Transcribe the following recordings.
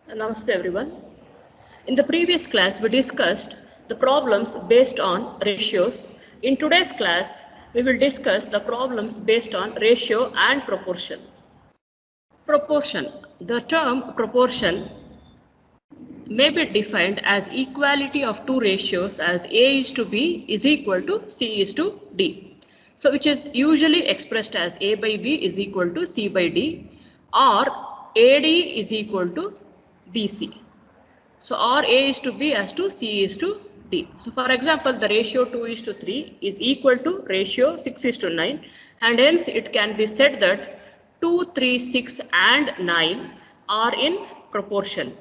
Namaste everyone. In the previous class, we discussed the problems based on ratios. In today's class, we will discuss the problems based on ratio and proportion. Proportion. The term proportion may be defined as equality of two ratios as A is to B is equal to C is to D. So which is usually expressed as A by B is equal to C by D, or AD is equal to BC. So or A is to B as to C is to D. So for example, the ratio 2 is to 3 is equal to ratio 6 is to 9, and hence it can be said that 2, 3, 6 and 9 are in proportion.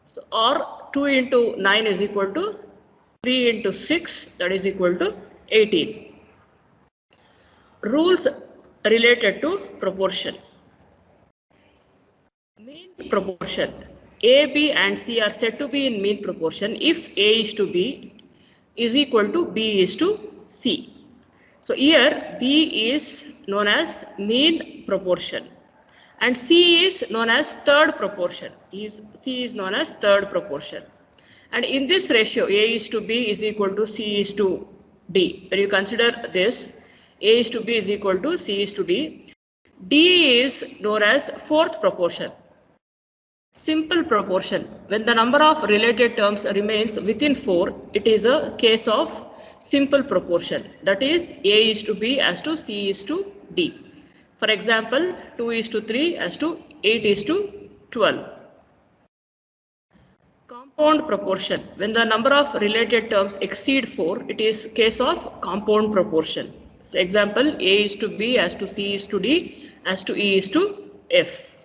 So or 2 into 9 is equal to 3 into 6, that is equal to 18. Rules related to proportion. Mean proportion. A, B and C are said to be in mean proportion if A is to B is equal to B is to C. So here B is known as mean proportion and C is known as third proportion. C is known as third proportion. And in this ratio, A is to B is equal to C is to D. When you consider this, A is to B is equal to C is to D. D is known as fourth proportion. Simple proportion. When the number of related terms remains within 4, it is a case of simple proportion. That is, A is to B as to C is to D. For example, 2 is to 3 as to 8 is to 12. Compound proportion. When the number of related terms exceed 4, it is case of compound proportion. So example, A is to B as to C is to D as to E is to F.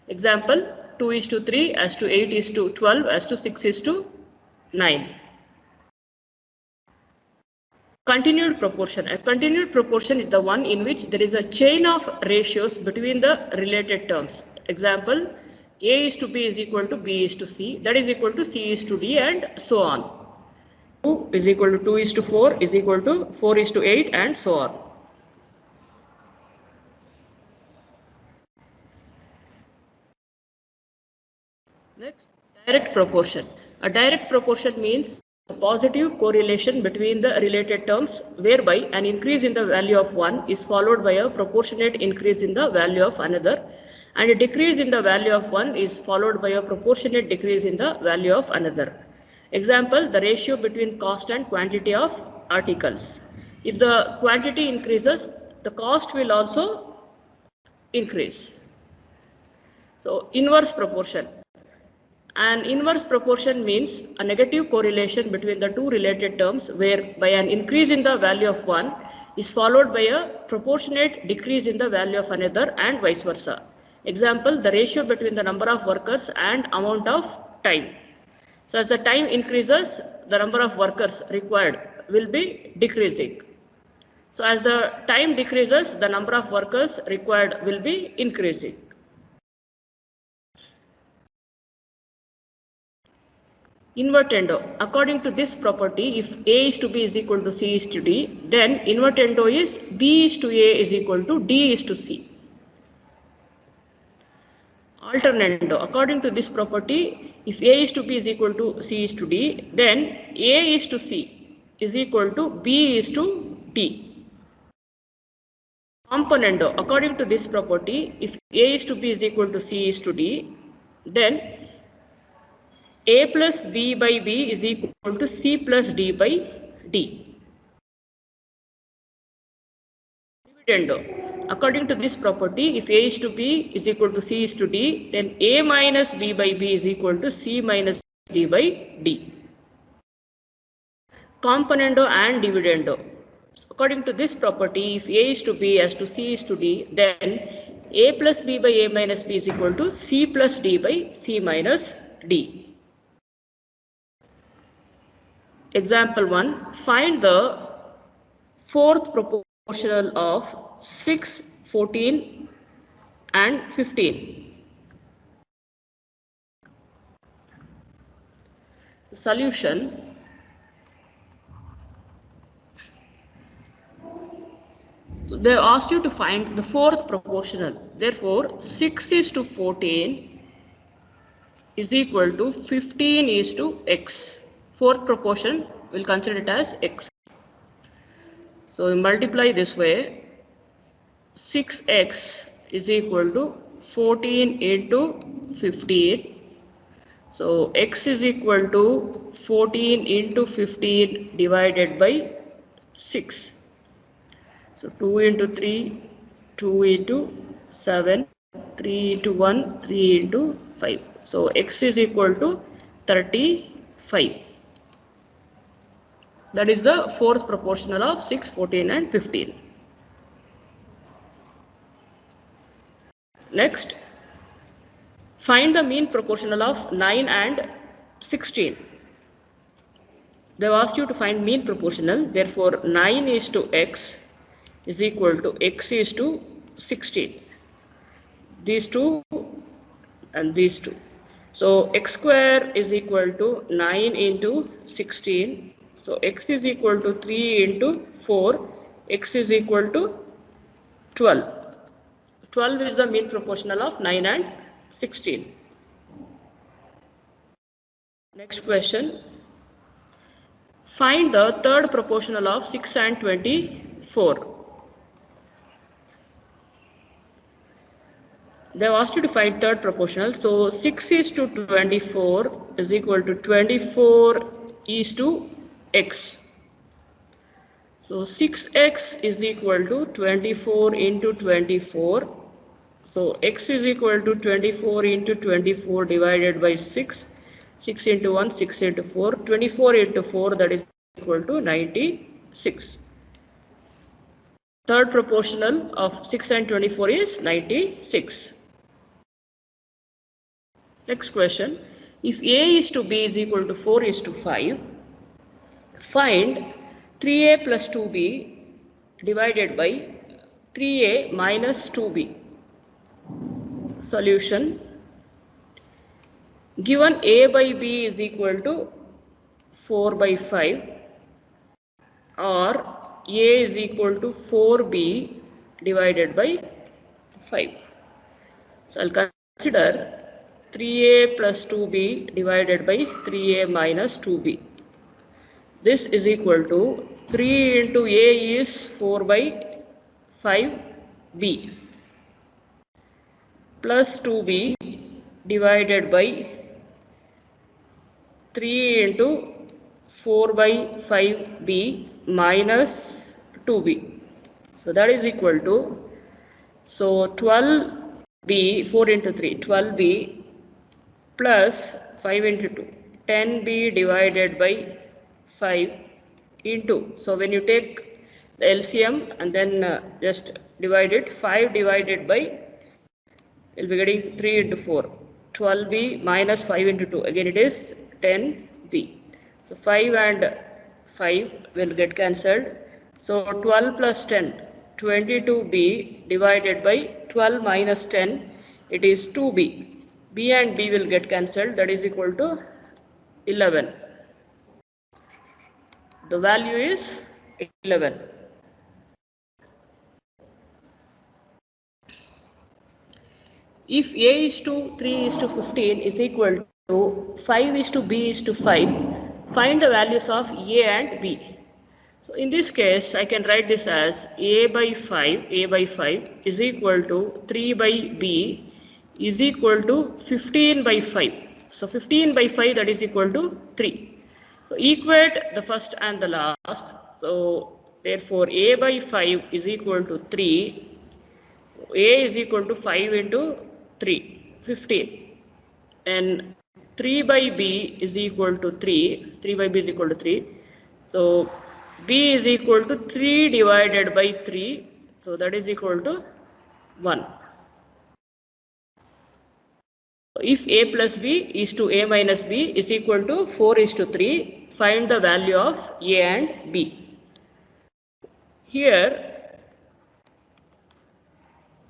Example, 2 is to 3 as to 8 is to 12 as to 6 is to 9. Continued proportion. A continued proportion is the one in which there is a chain of ratios between the related terms. Example, A is to B is equal to B is to C, that is equal to C is to D, and so on. 2 is equal to 2 is to 4 is equal to 4 is to 8 and so on. Next, direct proportion. A direct proportion means a positive correlation between the related terms whereby an increase in the value of one is followed by a proportionate increase in the value of another, and a decrease in the value of one is followed by a proportionate decrease in the value of another. Example, the ratio between cost and quantity of articles. If the quantity increases, the cost will also increase. So inverse proportion. An inverse proportion means a negative correlation between the two related terms whereby an increase in the value of one is followed by a proportionate decrease in the value of another and vice versa. Example, the ratio between the number of workers and amount of time. So as the time increases, the number of workers required will be decreasing. So as the time decreases, the number of workers required will be increasing. Invertendo. According to this property, if A is to B is equal to C is to D, then invertendo is B is to A is equal to D is to C. Alternando. According to this property, if A is to B is equal to C is to D, then A is to C is equal to B is to D. Componendo. According to this property, if A is to B is equal to C is to D, then A plus B by B is equal to C plus D by D. Dividendo. According to this property, if A is to B is equal to C is to D, then A minus B by B is equal to C minus D by D. Componendo and dividendo. According to this property, if A is to B as to C is to D, then A plus B by A minus B is equal to C plus D by C minus D. Example 1, find the fourth proportional of 6, 14 and 15. So solution. So they asked you to find the fourth proportional. Therefore, 6 is to 14 is equal to 15 is to x. Fourth proportion we'll consider it as x. So we multiply this way, 6x is equal to 14 into 15. So x is equal to 14 into 15 divided by 6. So 2 into 3, 2 into 7, 3 into 1, 3 into 5. So x is equal to 35. That is the fourth proportional of 6, 14 and 15. Next, find the mean proportional of 9 and 16. They have asked you to find mean proportional. Therefore, 9 is to x is equal to x is to 16. These two and these two. So x square is equal to 9 into 16. So x is equal to 3 into 4. X is equal to 12. 12 is the mean proportional of 9 and 16. Next question. Find the third proportional of 6 and 24. They have asked you to find third proportional. So 6 is to 24 is equal to 24 is to x. So 6x is equal to 24 into 24. So x is equal to 24 into 24 divided by 6. 6 into 1, 6 into 4. 24 into 4, that is equal to 96. Third proportional of 6 and 24 is 96. Next question. If a is to b is equal to 4 is to 5, find 3a plus 2b divided by 3a minus 2b. Solution. Given a by b is equal to 4 by 5 or a is equal to 4b divided by 5. So I'll consider 3a plus 2b divided by 3a minus 2b. This is equal to 3 into a is 4 by 5b plus 2b divided by 3 into 4 by 5b minus 2b. So that is equal to, so 12b, 4 into 3, 12b plus 5 into 2, 10b divided by 5 into, so when you take the LCM and then just divide it, 5 divided by, you'll be getting 3 into 4, 12b minus 5 into 2, again it is 10b. So 5 and 5 will get cancelled. So 12 plus 10, 22b divided by 12 minus 10, it is 2b. b and b will get cancelled, that is equal to 11. The value is 11. If a is to 3 is to 15 is equal to 5 is to b is to 5, find the values of a and b. So in this case, I can write this as a by 5 is equal to 3 by b is equal to 15 by 5. So 15 by 5, that is equal to 3. So equate the first and the last. So therefore a by 5 is equal to 3. A is equal to 5 into 3, 15. And 3 by b is equal to 3. 3 by b is equal to 3. So b is equal to 3 divided by 3. So that is equal to 1. If a plus b is to a minus b is equal to 4 is to 3, find the value of a and b. Here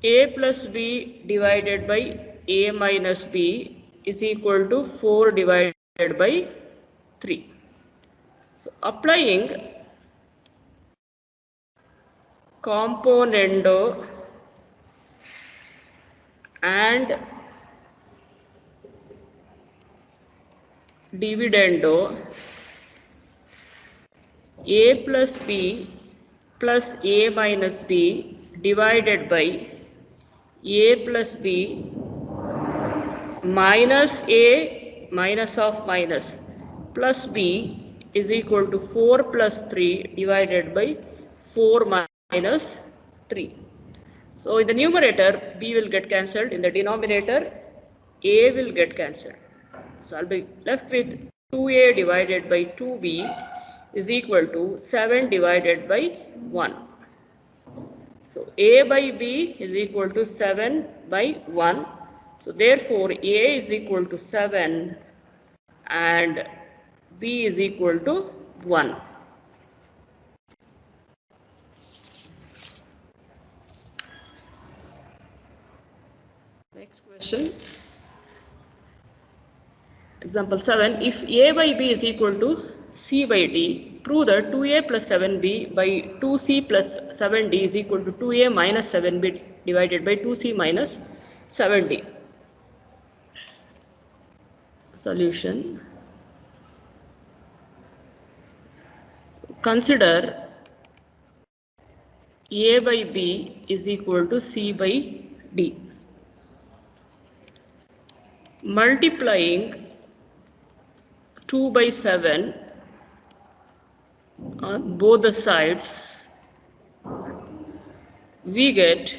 a plus b divided by a minus b is equal to 4 divided by 3. So applying componendo and dividendo a plus b plus a minus b divided by a plus b minus a minus of minus plus b is equal to 4 plus 3 divided by 4 minus 3. So in the numerator b will get cancelled, in the denominator a will get cancelled. So I'll be left with 2a divided by 2b is equal to 7 divided by 1. So a by b is equal to 7 by 1. So therefore a is equal to 7 and b is equal to 1. Next question. Example 7. If a by b is equal to c by d, prove that 2a plus 7b by 2c plus 7d is equal to 2a minus 7b divided by 2c minus 7d. Solution. Consider a by b is equal to c by d. Multiplying 2 by 7 on both the sides, we get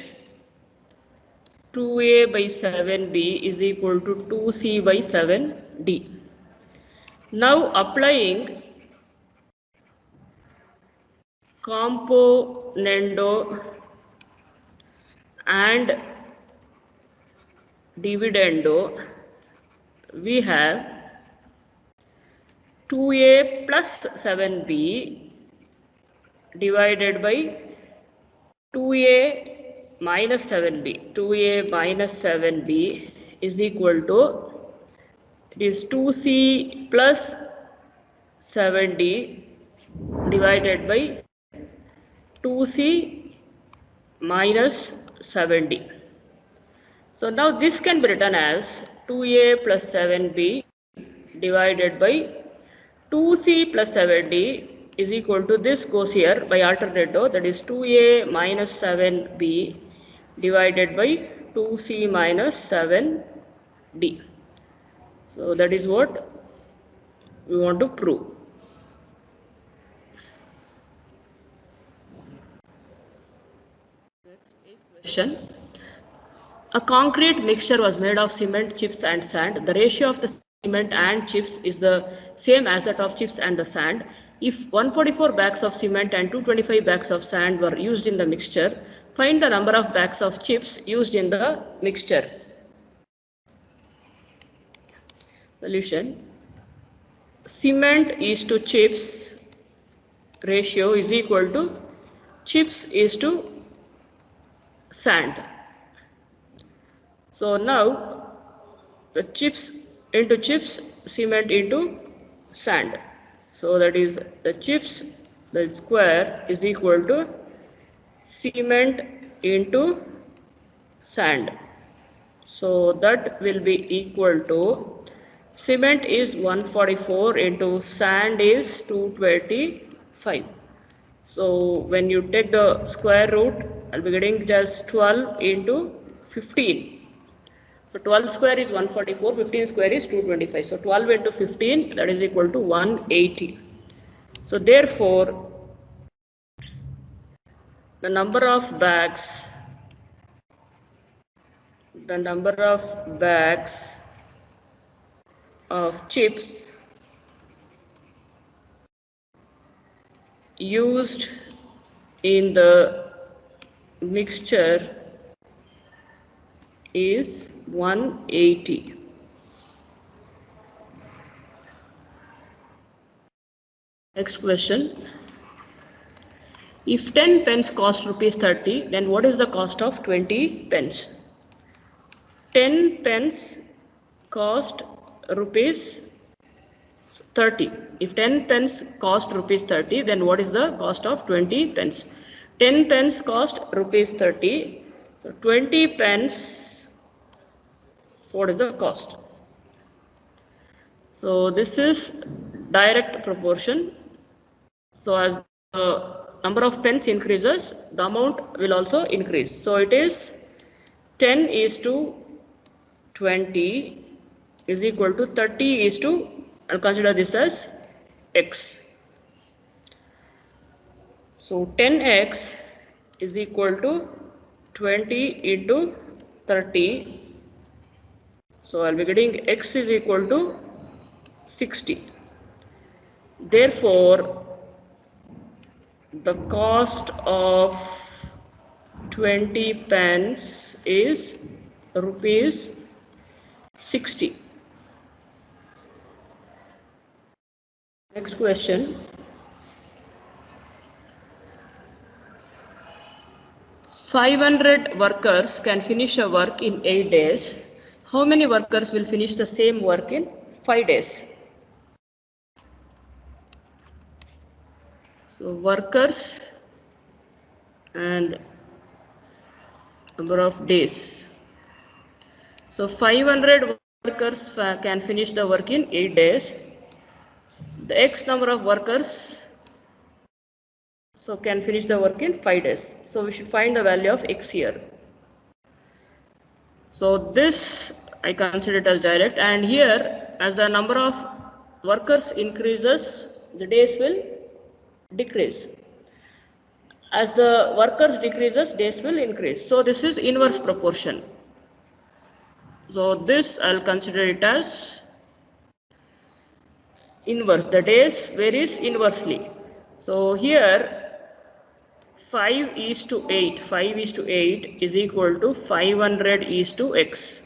2a by 7b is equal to 2c by 7d. Now applying componendo and dividendo, we have 2a plus 7b divided by 2a minus 7b. 2a minus 7b is equal to, it is 2c plus 7d divided by 2c minus 7d. So now this can be written as 2a plus 7b divided by 2c plus 7d is equal to, this goes here by alternate, that is 2a minus 7b divided by 2c minus 7d. So that is what we want to prove. Question. A concrete mixture was made of cement, chips and sand. The ratio of the cement and chips is the same as that of chips and the sand. If 144 bags of cement and 225 bags of sand were used in the mixture, find the number of bags of chips used in the mixture. Solution. Cement is to chips ratio is equal to chips is to sand. So now the chips into chips, cement into sand. So that is the chips, the square is equal to cement into sand. So that will be equal to, cement is 144 into sand is 225. So when you take the square root, I'll be getting it as 12 into 15. So 12 square is 144, 15 square is 225. So 12 into 15, that is equal to 180. So therefore, the number of bags of chips used in the mixture is 180. Next question. If 10 pence cost rupees 30, then what is the cost of 20 pence? 10 pence cost rupees 30. If 10 pence cost rupees 30, then what is the cost of 20 pence? 10 pence cost rupees 30. So 20 pence, so what is the cost? So So this is direct proportion. So as the number of pens increases, the amount will also increase. So it is 10:20 is equal to 30:, I'll consider this as x. So 10x is equal to 20 into 30. So I'll be getting x is equal to 60. Therefore, the cost of 20 pence is rupees 60. Next question. 500 workers can finish a work in 8 days. How many workers will finish the same work in 5 days? So workers and number of days. So 500 workers can finish the work in 8 days. The x number of workers can finish the work in 5 days. So we should find the value of x here. So this I consider it as direct, and here as the number of workers increases, the days will decrease. As the workers decreases, days will increase. So this is inverse proportion. So this I'll consider it as inverse. The days varies inversely. So here 5:8. 5:8 is equal to 500:x.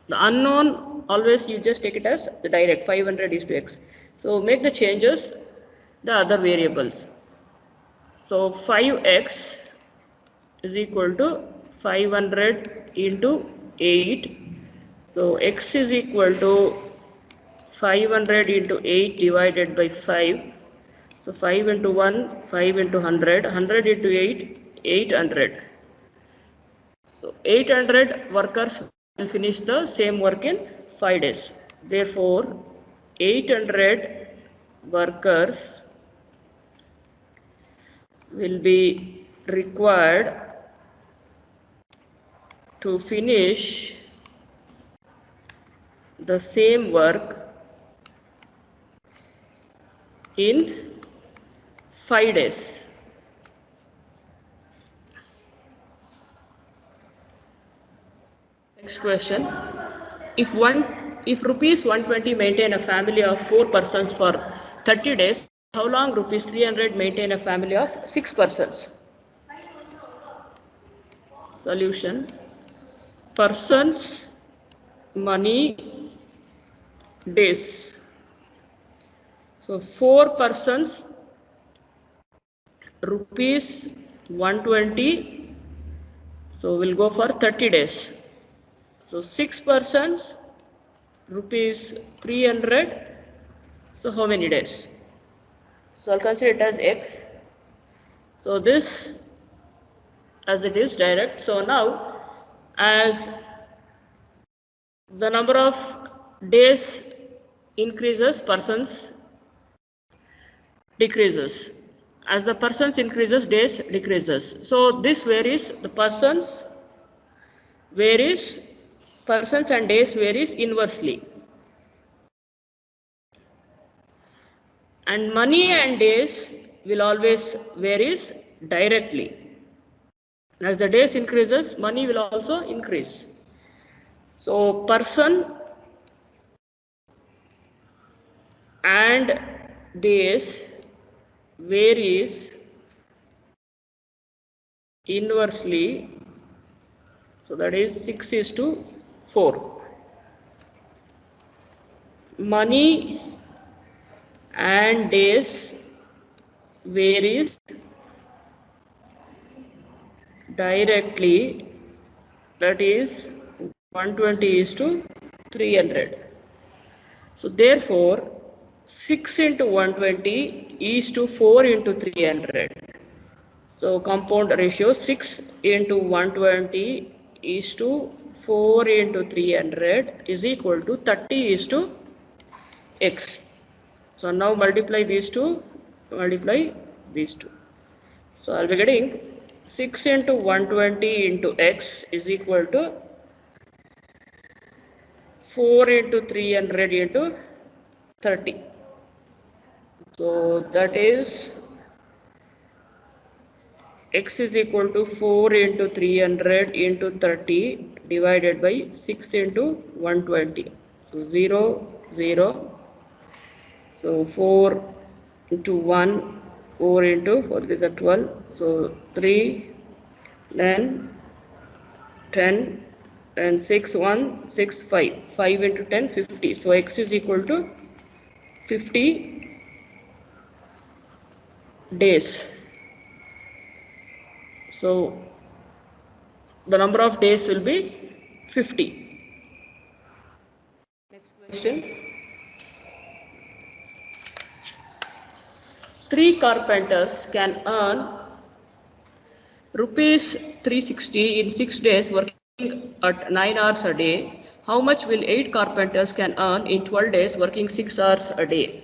The unknown, always you just take it as the direct 500:x. So make the changes the other variables. So 5x is equal to 500 into 8. So x is equal to 500 into 8 divided by 5. So 5 into 1, 5 into 100, 100 into 8, 800. So 800 workers will finish the same work in 5 days. Therefore, 800 workers will be required to finish the same work in 5 days. Next question. If rupees 120 maintain a family of 4 persons for 30 days, how long rupees 300 maintain a family of 6 persons? Solution. Persons, money, days. So 4 persons, rupees 120. So we'll go for 30 days. So 6 persons, rupees 300. So how many days? So I'll consider it as x. So this as it is direct. So now as the number of days increases, persons decreases. As the persons increases, days decreases. So this varies, the persons varies, persons and days varies inversely. And money and days will always varies directly. As the days increases, money will also increase. So person and days varies inversely. So that is 6:4. Money and days varies directly, that is 120:300. So therefore 6 into 120 is to 4 into 300. So compound ratio 6 into 120 is to 4 into 300 is equal to 30:80. x. So now multiply these two. So I'll be getting 6 into 120 into x is equal to 4 into 300 into 30. So that is x is equal to 4 into 300 into 30 divided by 6 into 120. So 0, 0. So 4 into 1, 4 into 4 is a 12. So 3, then 10, and 6, 1, 6, 5. 5 into 10, 50. So x is equal to 50 days. So the number of days will be 50. Next question. 3 carpenters can earn rupees 360 in 6 days working at 9 hours a day. How much will 8 carpenters can earn in 12 days working 6 hours a day?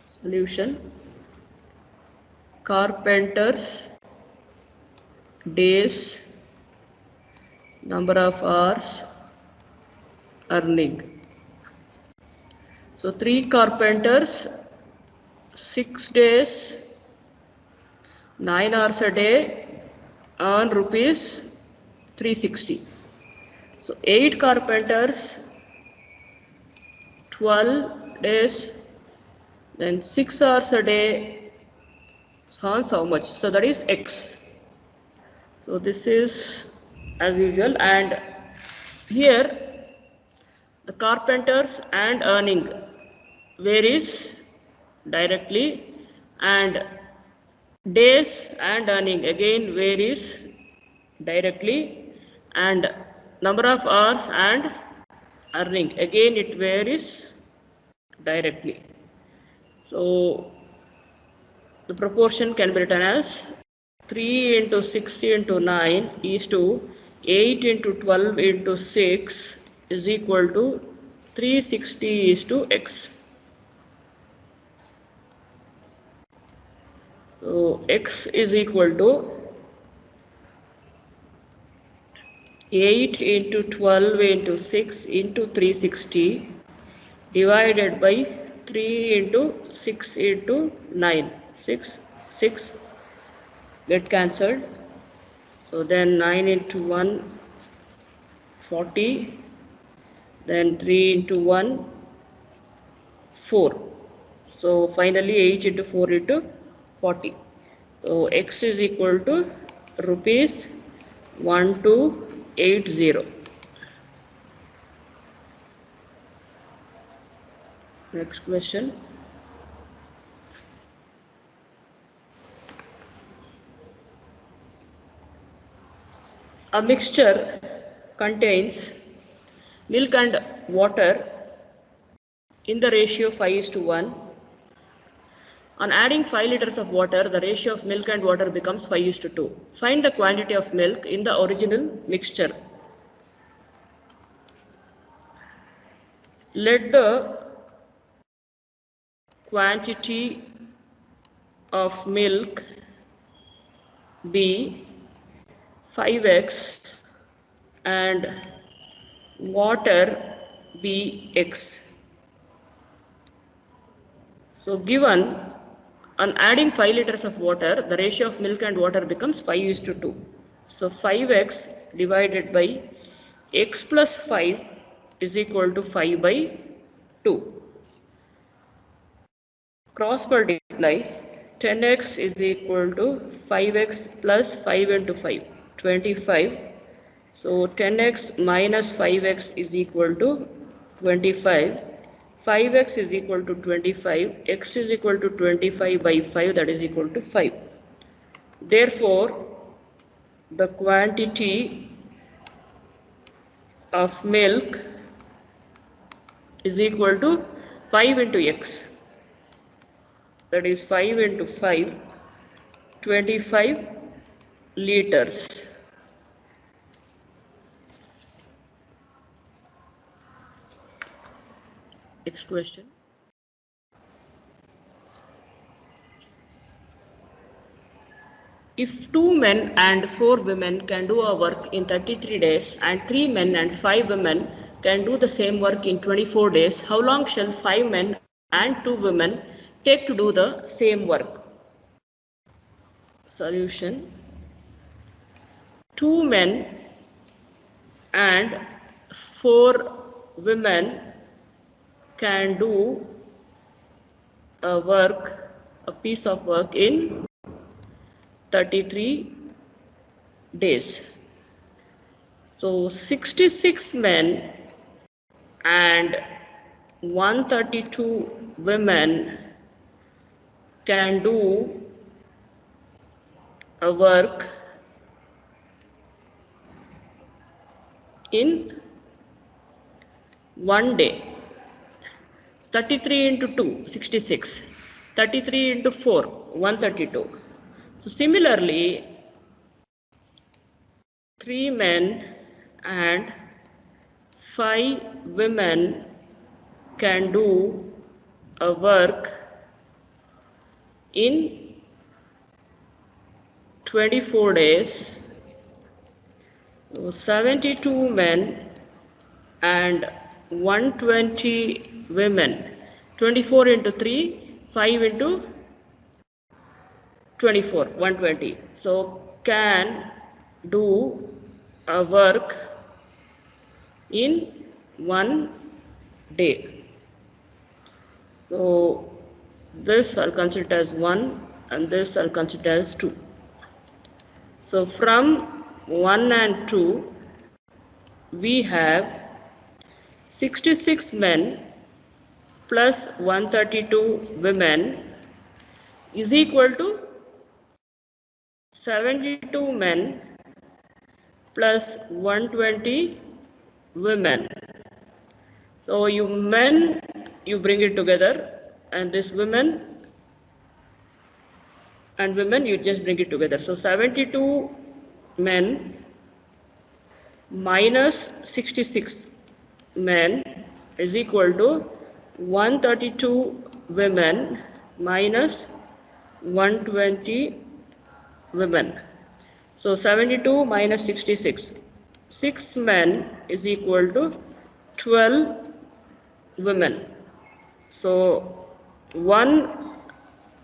Solution. Carpenters days, number of hours, earning. So 3 carpenters, 6 days, 9 hours a day, earn rupees 360. So 8 carpenters, 12 days, then 6 hours a day, earns how much? So that is x. So this is as usual, and here the carpenters and earning varies directly, and days and earning again varies directly, and number of hours and earning again it varies directly. So the proportion can be written as 3 into 6 into 9 is to 8 into 12 into 6 is equal to 360 is to x. So x is equal to 8 into 12 into 6 into 360 divided by 3 into 6 into 9. 6 get cancelled. So then 9 into 1, 40. Then 3 into 1, 4. So finally 8 into 4 into 40. So x is equal to rupees 1280. Next question. A mixture contains milk and water in the ratio 5:1. On adding 5 liters of water, the ratio of milk and water becomes 5:2. Find the quantity of milk in the original mixture. Let the quantity of milk be 5x and water be x. So given on adding 5 liters of water, the ratio of milk and water becomes 5:2. So 5x divided by x plus 5 is equal to 5/2. Cross multiply. 10x is equal to 5x plus 5 into 5, 25. So 10x minus 5x is equal to 25. 5x is equal to 25. X is equal to 25 by 5, that is equal to 5. Therefore, the quantity of milk is equal to 5 into x. That is 5 into 5, 25 liters. Next question. If 2 men and 4 women can do a work in 33 days and 3 men and 5 women can do the same work in 24 days, how long shall 5 men and 2 women take to do the same work? Solution. 2 men and 4 women can do a piece of work in 33 days. So 66 men and 132 women can do a work in 1 day. 33 into 2, 66. 33 into 4, 132. So similarly, 3 men and 5 women can do a work in 24 days. So 72 men and 120 women. 24 into 3, 5 into 24, 120. So can do a work in 1 day. So this I'll consider as 1 and this I'll consider as 2. So from 1 and 2 we have 66 men plus 132 women is equal to 72 men plus 120 women. So you men, you bring it together, and this women and women, you just bring it together. So 72 men minus 66 men is equal to 132 women minus 120 women. So 72 minus 66. 6 men is equal to 12 women. So 1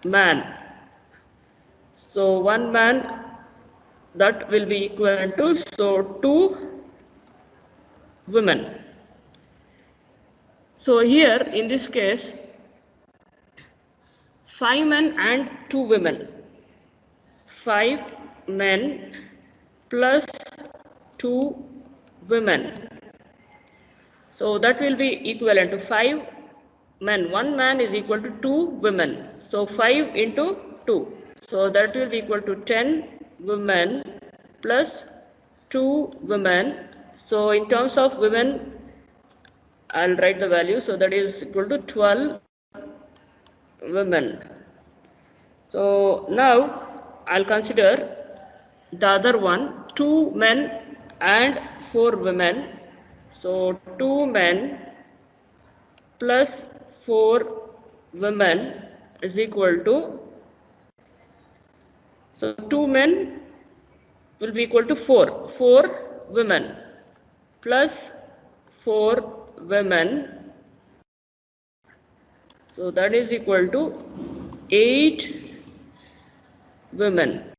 man. So 1 man, that will be equal to, so 2 women. So here in this case, 5 men and 2 women. 5 men plus 2 women. So that will be equivalent to 5 men. 1 man is equal to 2 women. So 5 into 2. So that will be equal to 10 women plus 2 women. So in terms of women, I'll write the value. So that is equal to 12 women. So now I'll consider the other one, 2 men and 4 women. So 2 men plus 4 women is equal to, so 2 men will be equal to 4 women plus 4 women. So that is equal to 8 women.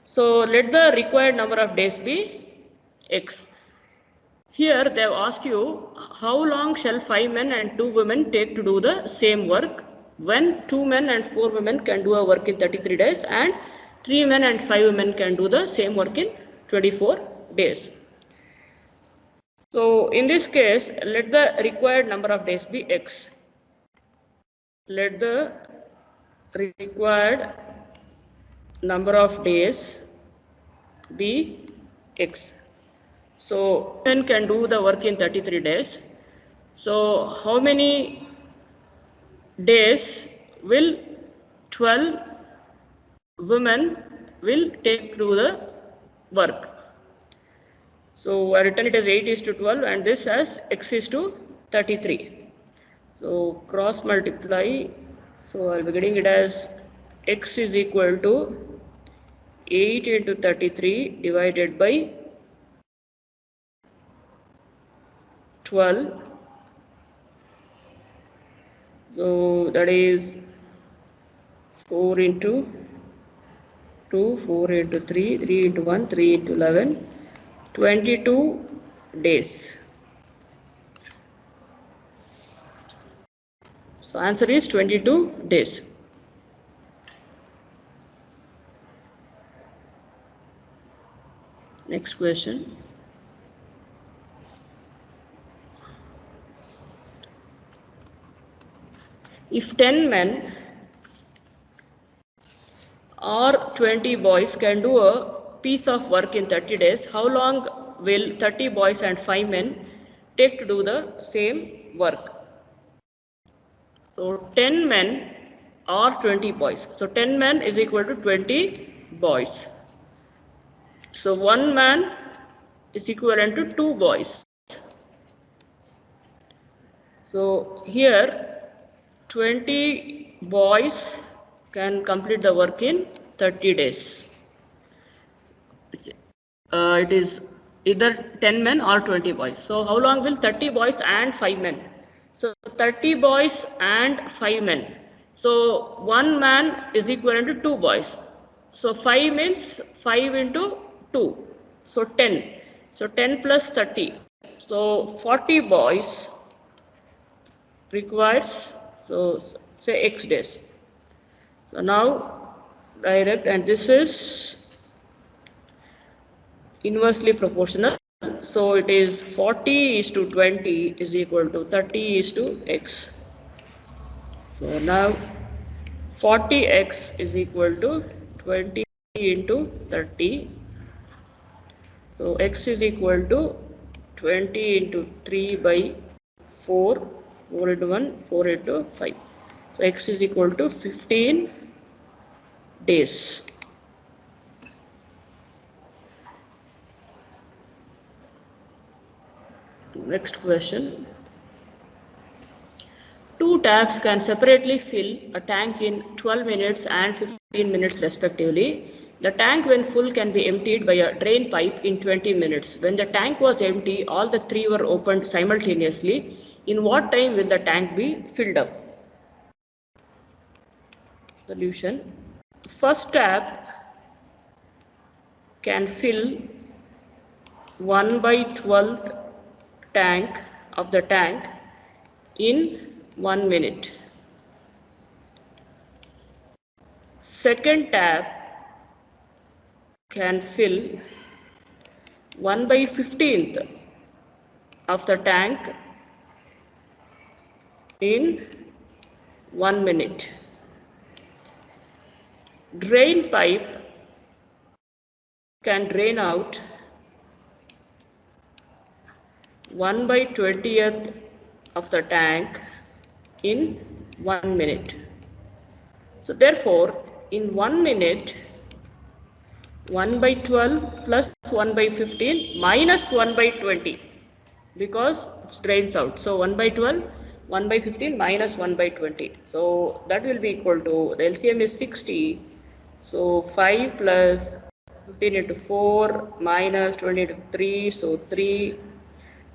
So let the required number of days be X. Here they have asked you, how long shall 5 men and 2 women take to do the same work when 2 men and 4 women can do a work in 33 days and 3 men and 5 women can do the same work in 24 days. So in this case, let the required number of days be X. Let the required number of days be X. So men can do the work in 33 days. So how many days will 12 women will take to do the work? So I written it as 8 is to 12 and this as x is to 33. So cross multiply. So I'll be getting it as x is equal to 8 into 33 divided by 12. So that is 4 into 2, 4 into 3, 3 into 1, 3 into 11, 22 days. So answer is 22 days. Next question. If 10 men or 20 boys can do a piece of work in 30 days, how long will 30 boys and 5 men take to do the same work? So 10 men or 20 boys. So 10 men is equal to 20 boys. So 1 man is equivalent to 2 boys. So here 20 boys can complete the work in 30 days. It is either 10 men or 20 boys. So how long will 30 boys and 5 men? So 30 boys and 5 men. So 1 man is equivalent to 2 boys. So 5 means 5 into 2. So 10. So 10 plus 30. So 40 boys requires, so say x days. So now direct, and this is inversely proportional. So it is 40 is to 20 is equal to 30 is to x. So now 40x is equal to 20 into 30. So x is equal to 20 into 3 by 4, 4 into 1, 4 into 5. So x is equal to 15 days. Next question. 2 taps can separately fill a tank in 12 minutes and 15 minutes respectively. The tank when full can be emptied by a drain pipe in 20 minutes. When the tank was empty, all the 3 were opened simultaneously. In what time will the tank be filled up? Solution. First tap can fill 1 by 12th tank of the tank in 1 minute. Second tap can fill 1 by 15th of the tank in 1 minute. Drain pipe can drain out 1 by 20th of the tank in 1 minute. So therefore, in 1 minute, 1 by 12 plus 1 by 15 minus 1 by 20 because it drains out. So 1 by 12, 1 by 15 minus 1 by 20. So that will be equal to, the LCM is 60. So 5 plus 15 into 4 minus 20 into 3, so 3.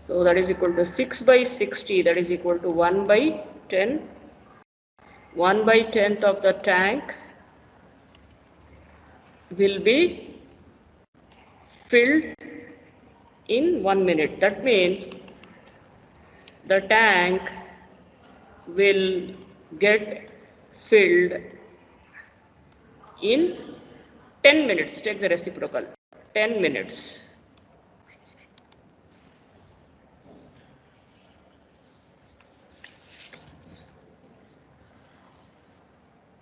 So that is equal to 6 by 60, that is equal to 1 by 10. 1 by 10th of the tank will be filled in 1 minute. That means the tank will get filled in 10 minutes. Take the reciprocal, 10 minutes.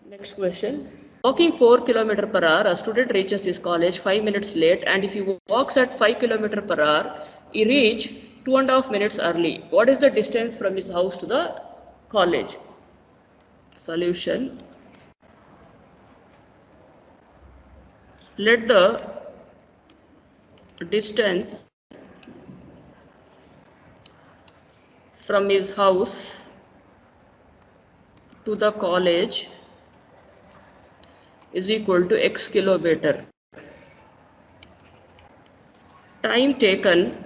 Next question. Walking 4 km per hour, a student reaches his college 5 minutes late, and if he walks at 5 km per hour, he reach 2.5 minutes early. What is the distance from his house to the college? Solution. Let the distance from his house to the college is equal to x kilometer. Time taken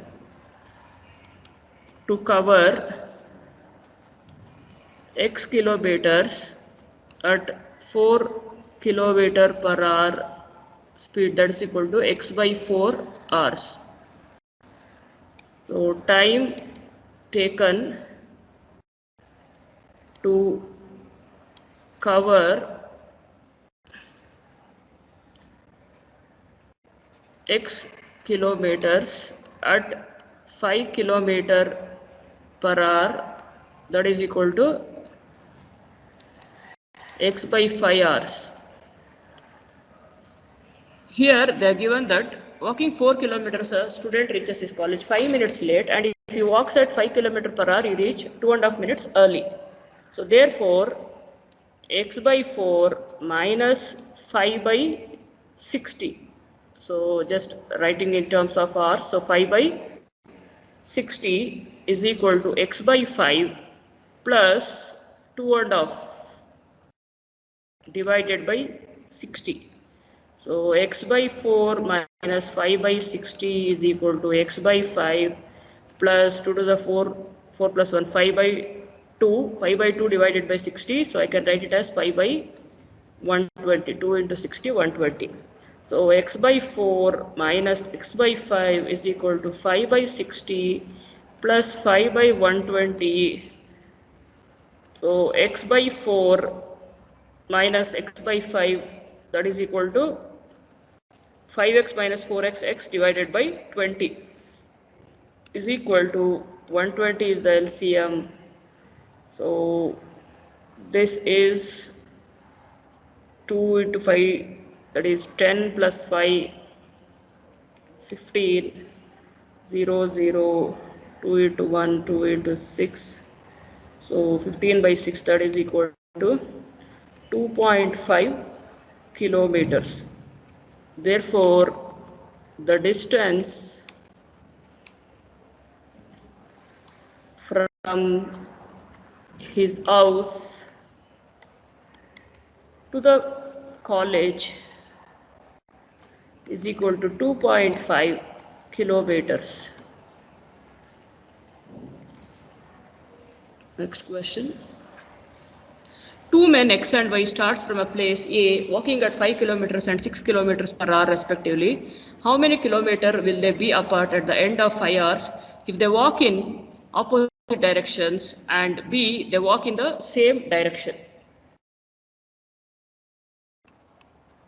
to cover x kilometers at 4 kilometer per hour speed, that is equal to x by 4 hours. So time taken to cover x kilometers at 5 kilometer per hour, that is equal to x by 5 hours. Here they are given that walking 4 kilometers a student reaches his college 5 minutes late, and if he walks at 5 kilometers per hour, he reach 2.5 minutes early. So therefore x by 4 minus 5 by 60. So just writing in terms of hours, so 5 by 60 is equal to x by 5 plus 2.5 divided by 60. So x by 4 minus 5 by 60 is equal to x by 5 plus 2 to the 4, 4 plus 1, 5 by 2, 5 by 2 divided by 60. So I can write it as 5 by 120, 2 into 60, 120. So x by 4 minus x by 5 is equal to 5 by 60 plus 5 by 120. So x by 4 minus x by 5, that is equal to 5x minus 4x x divided by 20 is equal to 120 is the LCM. So this is 2 into 5, that is 10 plus 5, 15, 0, 0, 2 into 1, 2 into 6. So 15 by 6, that is equal to 2.5 kilometers. Therefore, the distance from his house to the college is equal to 2.5 kilometers. Next question. Two men X and Y starts from a place A walking at 5 kilometers and 6 kilometers per hour respectively. How many kilometers will they be apart at the end of 5 hours if they walk in opposite directions, and B, they walk in the same direction?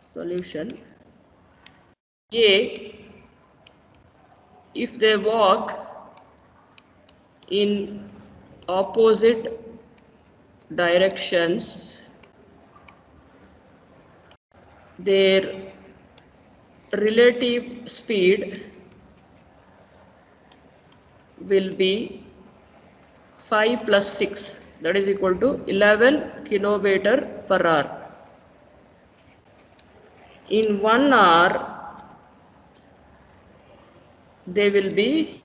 Solution. A, if they walk in opposite directions, their relative speed will be 5 plus 6, that is equal to 11 kilometer per hour. In 1 hour, they will be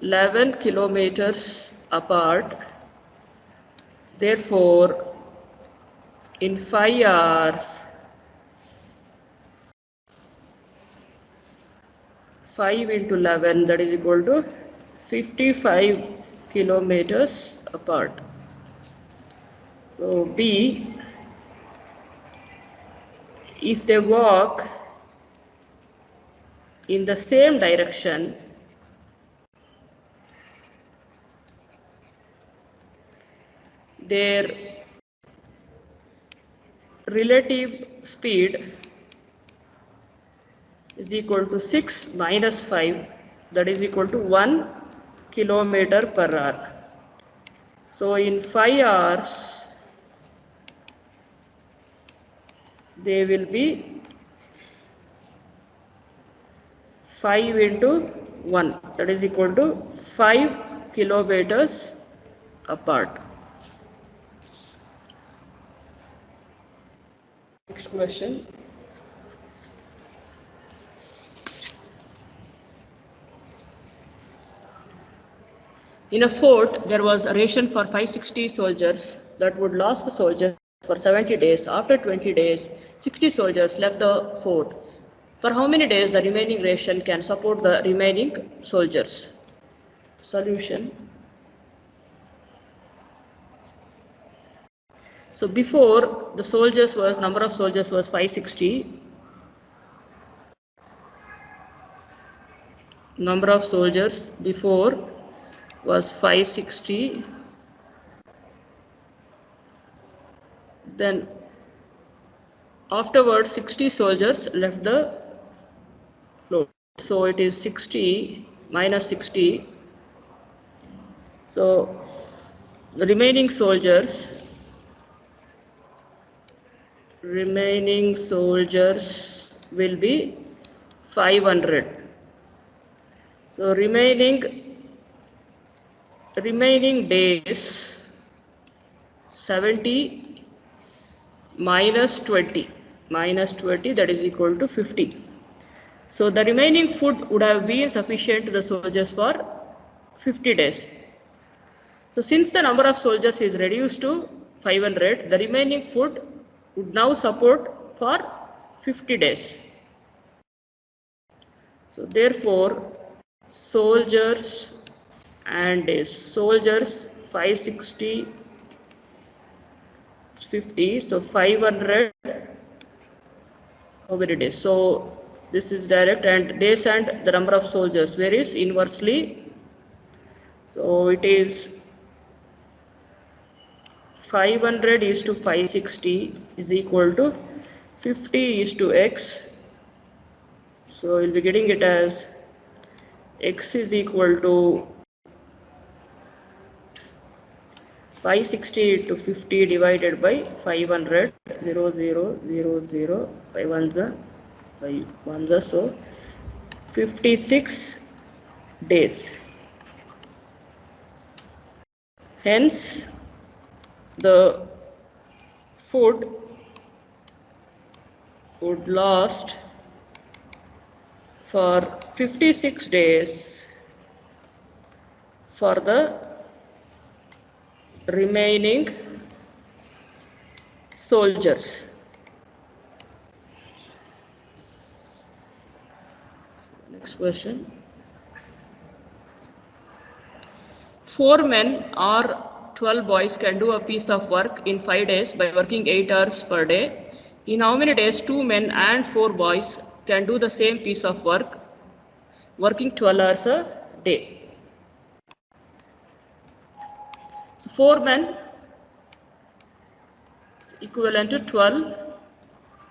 11 kilometers apart. Therefore, in 5 hours, 5 into 11, that is equal to 55 kilometers apart. So B, if they walk in the same direction, their relative speed is equal to 6 minus 5, that is equal to 1 kilometer per hour. So in 5 hours, they will be 5 into 1, that is equal to 5 kilometers apart. Next question. In a fort, there was a ration for 560 soldiers that would last the soldiers for 70 days. After 20 days, 60 soldiers left the fort. For how many days the remaining ration can support the remaining soldiers? Solution. So before the soldiers was, number of soldiers was 560. Number of soldiers before was 560. Then afterwards 60 soldiers left the floor. So it is 60 minus 60. So the remaining soldiers will be 500. So remaining days 70 minus 20 that is equal to 50. So the remaining food would have been sufficient to the soldiers for 50 days. So since the number of soldiers is reduced to 500, the remaining food would now support for 50 days. So therefore, soldiers and days. Soldiers 560, 50, so 500, how many days? So this is direct, and days and the number of soldiers, where is inversely. So it is 500 is to 560 is equal to 50 is to x. So we'll be getting it as x is equal to 560 to 50 divided by 500, 0, 0, 0, 0, by 1, so 56 days. Hence, the food would last for 56 days for the remaining soldiers. Next question. 4 men or 12 boys can do a piece of work in 5 days by working 8 hours per day. In how many days 2 men and 4 boys can do the same piece of work working 12 hours a day? So 4 men is equivalent to 12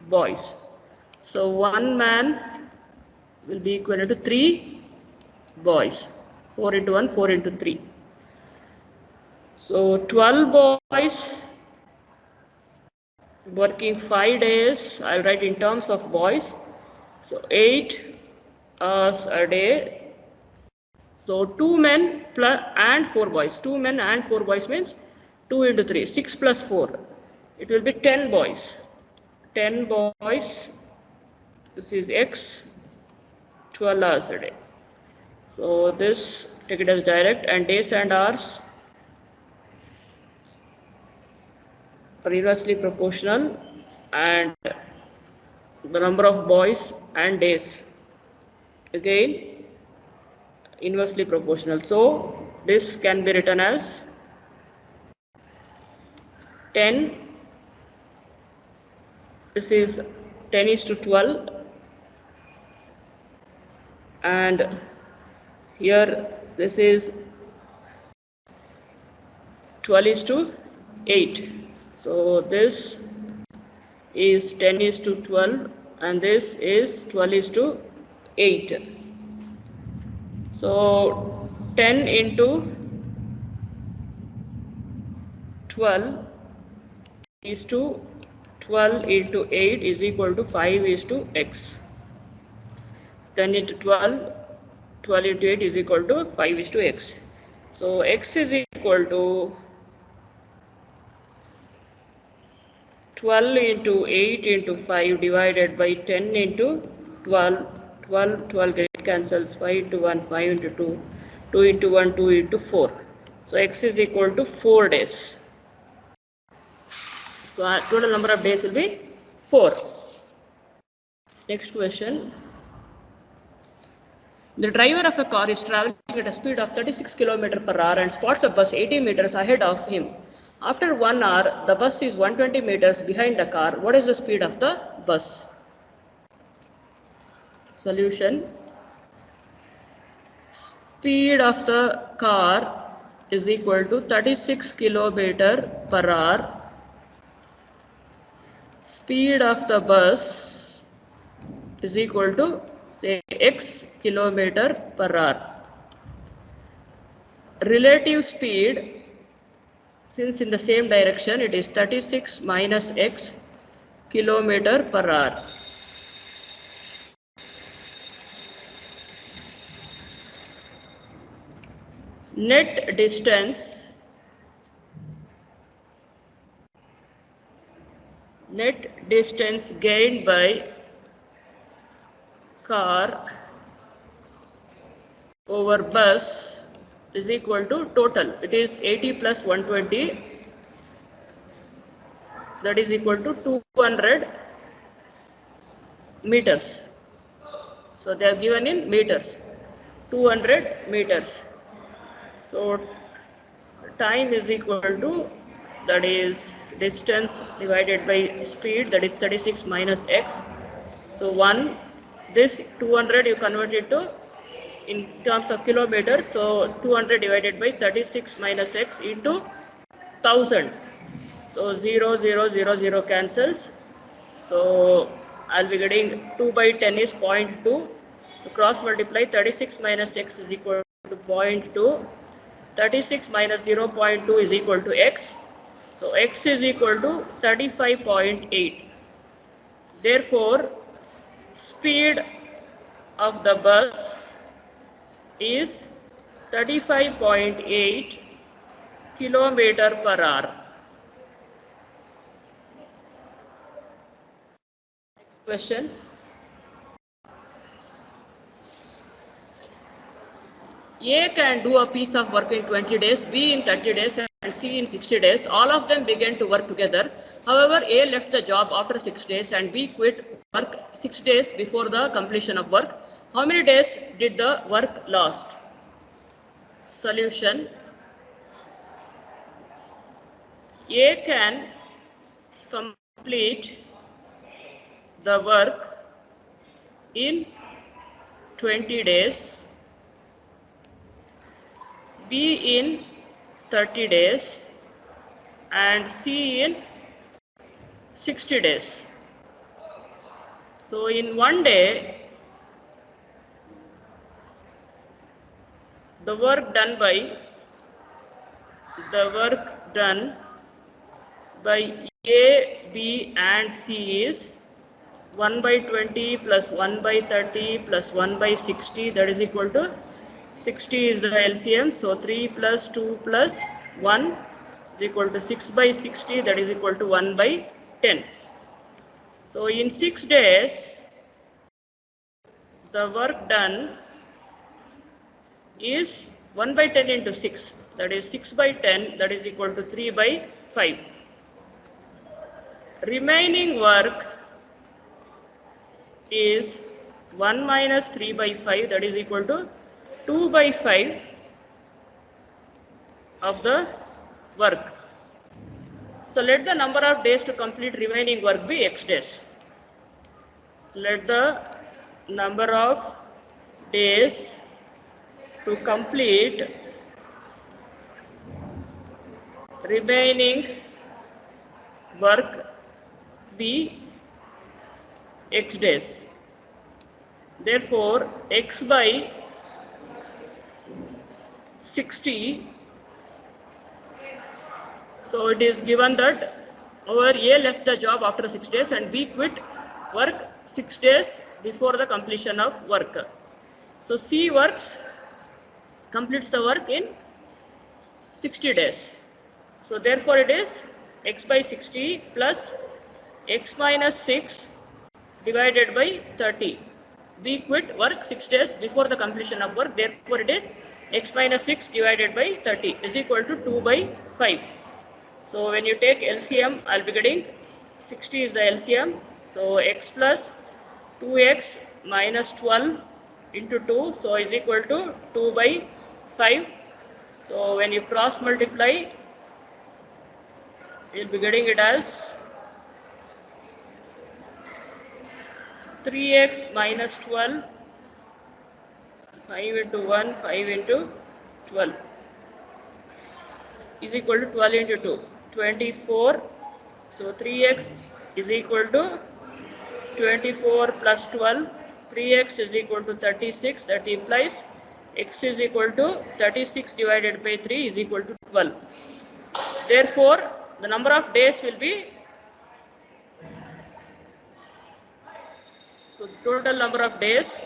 boys. So 1 man will be equivalent to 3 boys. 4 into 1, 4 into 3. So 12 boys working 5 days, I'll write in terms of boys. So 8 hours a day. So 2 men and 4 boys. 2 men and 4 boys means 2 into 3, 6 plus 4. It will be 10 boys. 10 boys. This is x, 12 hours a day. So this, take it as direct, and days and hours are inversely proportional, and the number of boys and days again inversely proportional. So this can be written as 10, this is 10 is to 12, and here this is 12 is to 8. So this is 10 is to 12, and this is 12 is to 8. So 10 into 12 is to 12 into 8 is equal to 5 is to x. 10 into 12, 12 into 8 is equal to 5 is to x. So x is equal to 12 into 8 into 5 divided by 10 into 12. 12 get cancels, 5 into 1, 5 into 2, 2 into 1, 2 into 4. So x is equal to 4 days. So our total number of days will be 4. Next question. The driver of a car is traveling at a speed of 36 km per hour and spots a bus 80 meters ahead of him. After 1 hour, the bus is 120 meters behind the car. What is the speed of the bus? Solution. Speed of the car is equal to 36 km per hour. Speed of the bus is equal to, say, x kilometer per hour. Relative speed, since in the same direction, it is 36 minus x kilometer per hour. Net distance gained by car over bus is equal to total. It is 80 plus 120, that is equal to 200 meters. So they are given in meters, 200 meters. So time is equal to, that is distance divided by speed, that is 36 minus x. So this 200 you convert it to in terms of kilometers. So 200 divided by 36 minus x into 1000. So 0, 0, 0, 0 cancels. So I'll be getting 2 by 10 is 0.2. So cross multiply 36 minus x is equal to 0.2. 36 minus 0.2 is equal to x. So x is equal to 35.8. Therefore, speed of the bus is 35.8 kilometer per hour. Next question. A can do a piece of work in 20 days, B in 30 days, and C in 60 days. All of them began to work together. However, A left the job after 6 days and B quit work 6 days before the completion of work. How many days did the work last? Solution. A can complete the work in 20 days. B in 30 days and C in 60 days. So in one day, the work done by A, B and C is 1 by 20 plus 1 by 30 plus 1 by 60, that is equal to 60 is the LCM. So 3 plus 2 plus 1 is equal to 6 by 60, that is equal to 1 by 10. So in 6 days, the work done is 1 by 10 into 6, that is 6 by 10, that is equal to 3 by 5. Remaining work is 1 minus 3 by 5, that is equal to 2 by 5 of the work. So let the number of days to complete remaining work be x days. Let the number of days to complete remaining work be x days. Therefore, x by 60. So it is given that our A left the job after 6 days and B quit work 6 days before the completion of work. So C completes the work in 60 days. So therefore it is x by 60 plus x minus 6 divided by 30. B quit work 6 days before the completion of work. Therefore it is x minus 6 divided by 30 is equal to 2 by 5. So when you take LCM, I'll be getting 60 is the LCM. So x plus 2x minus 12 into 2, so is equal to 2 by 5. So when you cross multiply, you'll be getting it as 3x minus 12, 5 into 1, 5 into 12 is equal to 12 into 2, 24. So 3x is equal to 24 plus 12, 3x is equal to 36. That implies x is equal to 36 divided by 3 is equal to 12. Therefore, the number of days will be, so the total number of days,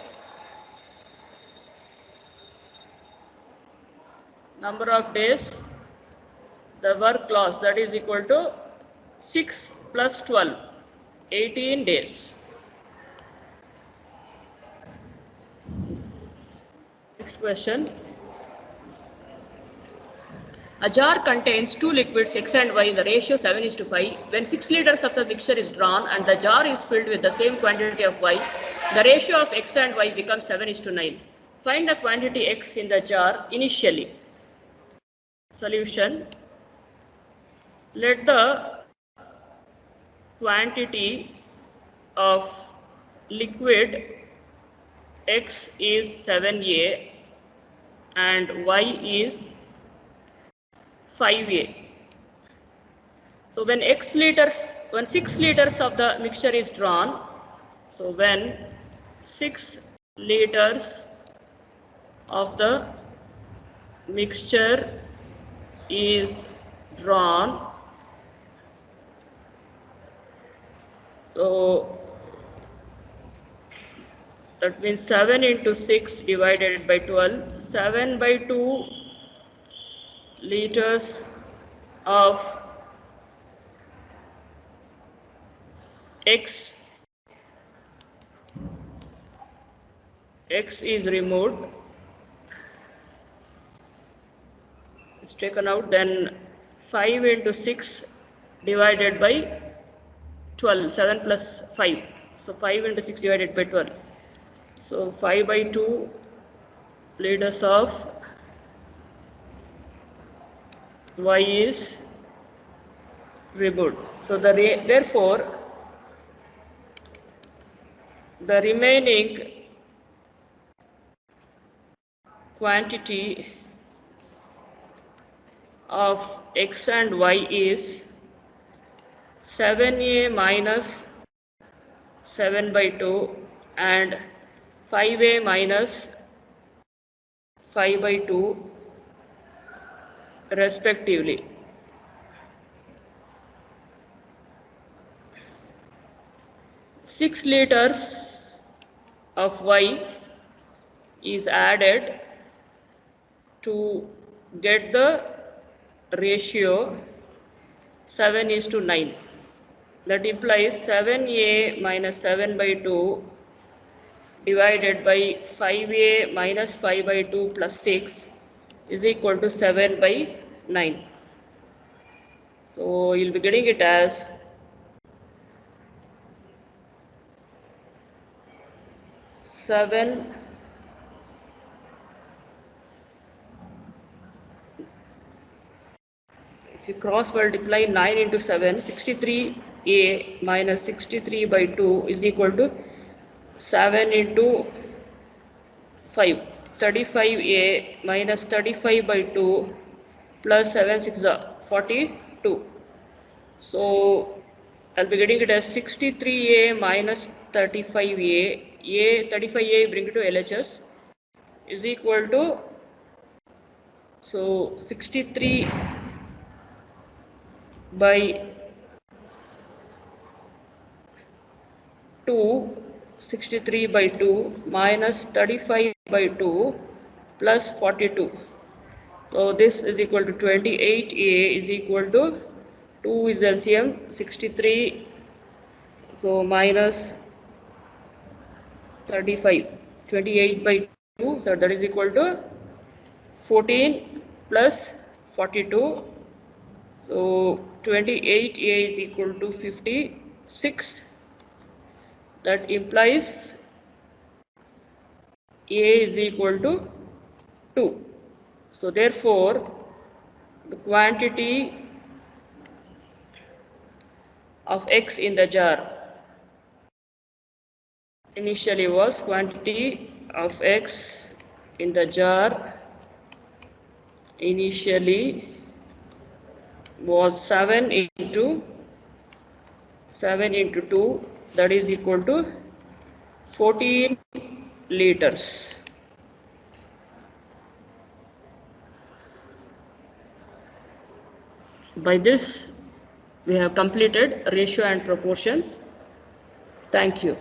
the work loss, that is equal to 6 plus 12, 18 days. Next question. A jar contains two liquids x and y in the ratio 7:5. When 6 liters of the mixture is drawn and the jar is filled with the same quantity of y, the ratio of x and y becomes 7:9. Find the quantity x in the jar initially. Solution. Let the quantity of liquid x is 7A and y is 5A. So when 6 liters of the mixture is drawn, so when 6 liters of the mixture is drawn, so that means 7 into 6 divided by 12, 7 by 2 liters of x is removed, it's taken out, then 5 into 6 divided by 12, 7 plus 5, so 5 into 6 divided by 12, so 5 by 2 liters of y is removed. So therefore the remaining quantity of x and y is 7A minus 7 by 2 and 5A minus 5 by 2 respectively. Six liters of y is added to get the ratio 7:9. That implies 7A minus 7 by 2 divided by 5A minus 5 by 2 plus 6 is equal to 7 by 9. So you'll be getting it as 7 if you cross multiply 9 into 7, 63A minus 63 by 2 is equal to 7 into 5, 35A minus 35 by 2 plus 7 6 42. So I'll be getting it as 63A minus 35A, 35A bring it to LHS is equal to, so 63 by 2, 63 by 2 minus 35 by 2 plus 42. So this is equal to 28A is equal to 2 is the LCM, 63, so minus 35, 28 by 2, so that is equal to 14 plus 42. So 28A is equal to 56. That implies A is equal to 2. So therefore, the quantity of X in the jar initially was quantity of X in the jar initially was 7 into 2, that is equal to 14 liters. By this, we have completed ratio and proportions. Thank you.